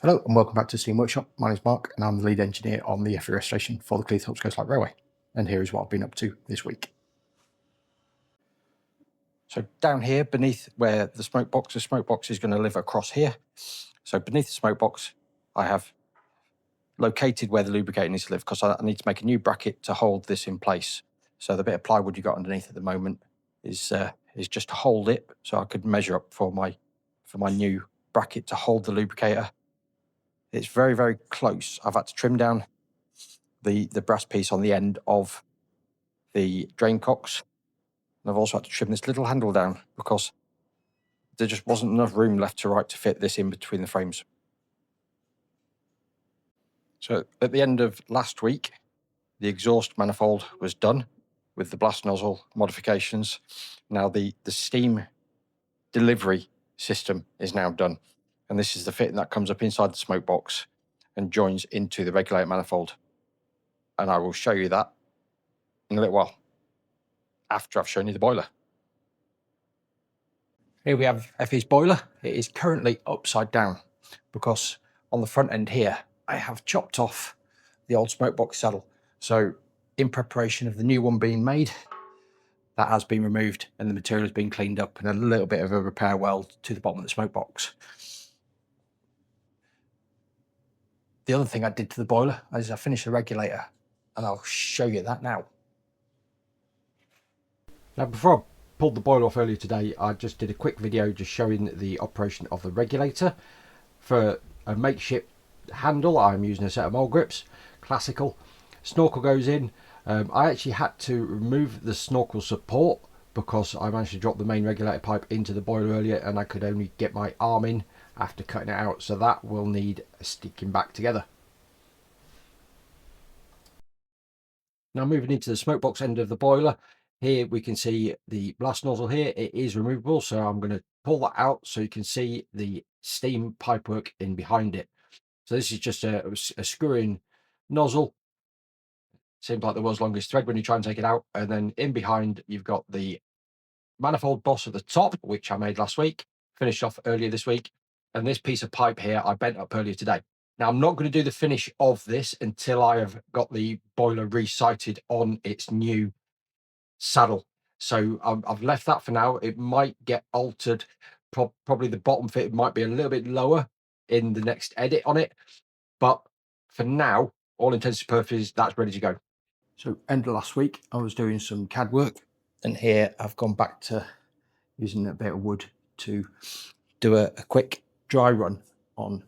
Hello and welcome back to Steam Workshop. My name is Mark and I'm the lead engineer on the Effie restoration for the Cleethorpes Coastline Railway. And here is what I've been up to this week. So down here beneath where the smoke box is going to live across here. So beneath the smoke box, I have located where the lubricator needs to live because I need to make a new bracket to hold this in place. So the bit of plywood you got underneath at the moment is just to hold it, so I could measure up for my new bracket to hold the lubricator. It's very, very close. I've had to trim down the brass piece on the end of the drain cocks. And I've also had to trim this little handle down because there just wasn't enough room left to fit this in between the frames. So at the end of last week, the exhaust manifold was done with the blast nozzle modifications. Now the steam delivery system is now done. And this is the fitting that comes up inside the smoke box and joins into the regulator manifold. And I will show you that in a little while, after I've shown you the boiler. Here we have Effie's boiler. It is currently upside down because on the front end here, I have chopped off the old smoke box saddle. So in preparation of the new one being made, that has been removed and the material has been cleaned up and a little bit of a repair weld to the bottom of the smoke box. The other thing I did to the boiler is I finished the regulator, and I'll show you that now. Now, before I pulled the boiler off earlier today, I just did a quick video just showing the operation of the regulator. For a makeshift handle, I'm using a set of mole grips, classical. Snorkel goes in. I actually had to remove the snorkel support because I managed to drop the main regulator pipe into the boiler earlier and I could only get my arm in after cutting it out, so that will need sticking back together. Now moving into the smoke box end of the boiler, here we can see the blast nozzle here. It is removable, so I'm going to pull that out so you can see the steam pipework in behind it. So this is just a screw-in nozzle. Seems like the world's longest thread when you try and take it out. And then in behind, you've got the manifold boss at the top, which I made last week, finished off earlier this week. And this piece of pipe here, I bent up earlier today. Now, I'm not going to do the finish of this until I have got the boiler resighted on its new saddle. So I've left that for now. It might get altered. Probably the bottom fit might be a little bit lower in the next edit on it. But for now, all intents and purposes, that's ready to go. So end of last week, I was doing some CAD work. And here I've gone back to using a bit of wood to do a quick dry run on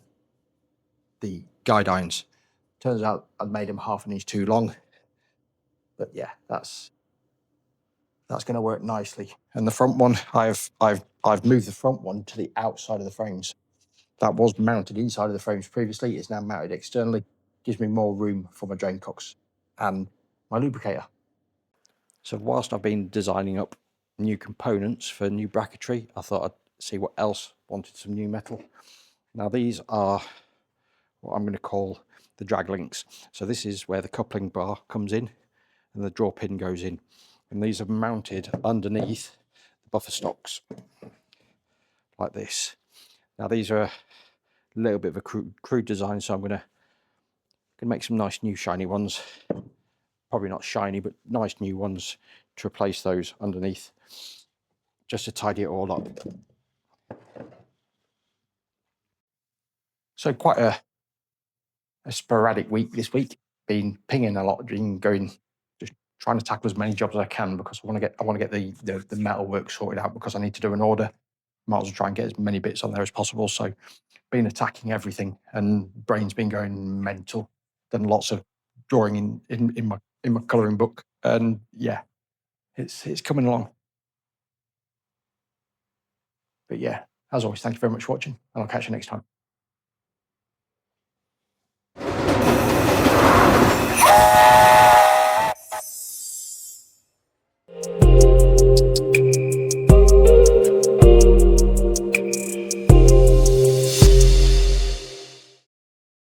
the guide irons. Turns out I'd made them 1/2 inch too long. But yeah, that's going to work nicely. And the front one, I've moved the front one to the outside of the frames. That was mounted inside of the frames previously. It's now mounted externally. Gives me more room for my drain cocks and my lubricator. So whilst I've been designing up new components for new bracketry, I thought I'd see what else wanted some new metal. Now these are what I'm going to call the drag links. So this is where the coupling bar comes in and the draw pin goes in. And these are mounted underneath the buffer stocks like this. Now these are a little bit of a crude design, so I'm going to make some nice new shiny ones. Probably not shiny, but nice new ones to replace those underneath, just to tidy it all up. So quite a sporadic week this week. Been pinging a lot, going just trying to tackle as many jobs as I can because I want to get the metal work sorted out because I need to do an order. Might as well try and get as many bits on there as possible. So been attacking everything and brain's been going mental. Done lots of drawing in my colouring book, and yeah, it's coming along. But yeah, as always, thank you very much for watching, and I'll catch you next time.